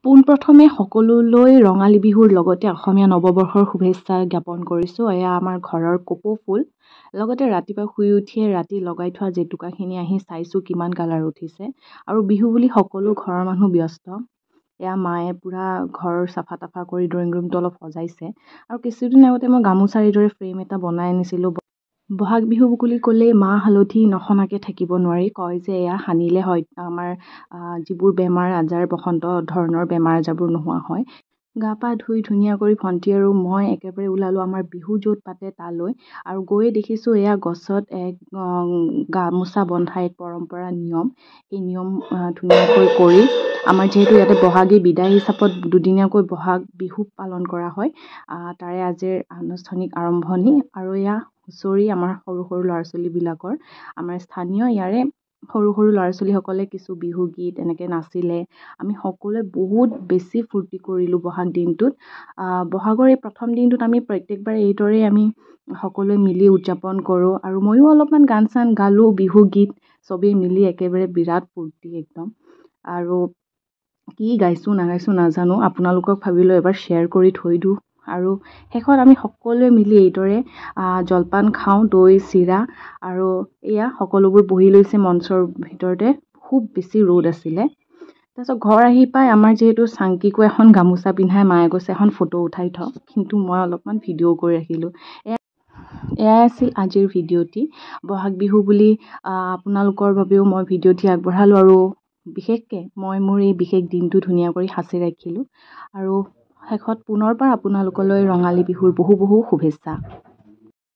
পোনপ্ৰথমে সকলোলৈ ৰঙালী বিহুৰ লগতে অসমীয়া নৱবৰ্ষৰ শুভেচ্ছা জ্ঞাপন কৰিছোঁ। এয়া আমাৰ ঘৰৰ কপৌ ফুল। লগতে ৰাতিপুৱা শুই উঠিয়ে ৰাতি লগাই থোৱা জেতুকাখিনি আহি চাইছোঁ কিমান কালাৰ উঠিছে। আৰু বিহু বুলি সকলো ঘৰৰ মানুহ ব্যস্ত। এয়া মায়ে পূৰা ঘৰ চাফা তাফা কৰি ড্ৰয়িং ৰুমটো অলপ সজাইছে। আৰু কিছুদিন আগতে মই গামোচাৰ দৰে ফ্ৰেম এটা বনাই আনিছিলোঁ। বহাগ বিহু বুলি ক'লেই মাহ হালধি নসনাকৈ থাকিব নোৱাৰি। কয় যে এয়া সানিলে হয় আমাৰ যিবোৰ বেমাৰ আজাৰ বসন্ত ধৰণৰ বেমাৰ আজাৰবোৰ নোহোৱা হয়। গা পা ধুই ধুনীয়া কৰি ভণ্টি আৰু মই একেবাৰে ওলালোঁ আমাৰ বিহু য'ত পাতে তালৈ। আৰু গৈয়ে দেখিছোঁ এয়া গছত এক গামোচা বন্ধা এক পৰম্পৰা নিয়ম। এই নিয়ম ধুনীয়াকৈ কৰি আমাৰ যিহেতু ইয়াতে বহাগী বিদায় হিচাপত দুদিনীয়াকৈ বহাগ বিহু পালন কৰা হয়। তাৰে আজিৰ আনুষ্ঠানিক আৰম্ভণি। আৰু এয়া হুঁচৰি আমাৰ সৰু সৰু ল'ৰা ছোৱালীবিলাকৰ আমাৰ স্থানীয় ইয়াৰে সৰু সৰু ল'ৰা ছোৱালীসকলে কিছু বিহুগীত এনেকৈ নাচিলে। আমি সকলোৱে বহুত বেছি ফূৰ্তি কৰিলোঁ বহাগ দিনটোত। বহাগৰ এই প্ৰথম দিনটোত আমি প্ৰত্যেকবাৰে এইদৰেই আমি সকলোৱে মিলি উদযাপন কৰোঁ। আৰু ময়ো অলপমান গান চান গালোঁ বিহুগীত চবেই মিলি একেবাৰে বিৰাট ফূৰ্তি একদম। আৰু কি গাইছোঁ নাগাইছোঁ নাজানো, আপোনালোকক ভাবিলোঁ এবাৰ শ্বেয়াৰ কৰি থৈ দিওঁ। আৰু শেষত আমি সকলোৱে মিলি এইদৰে জলপান খাওঁ, দৈ চিৰা। আৰু এয়া সকলোবোৰ বহি লৈছে মঞ্চৰ ভিতৰতে। খুব বেছি ৰ'দ আছিলে। তাৰপিছত ঘৰ আহি পাই আমাৰ যিহেতু চাংকিকো এখন গামোচা পিন্ধাই মায়ে কৈছে এখন ফটো উঠাই থওঁ, কিন্তু মই অলপমান ভিডিঅ' কৰি ৰাখিলোঁ। এয়াই আছিল আজিৰ ভিডিঅ'টি। বহাগ বিহু বুলি আপোনালোকৰ বাবেও মই ভিডিঅ'টি আগবঢ়ালোঁ। আৰু বিশেষকৈ মই মোৰ এই বিশেষ দিনটো ধুনীয়া কৰি সাঁচি ৰাখিলোঁ। আৰু শেষত পুনৰবাৰ আপোনালোকলৈ ৰঙালী বিহুৰ বহু বহু শুভেচ্ছা।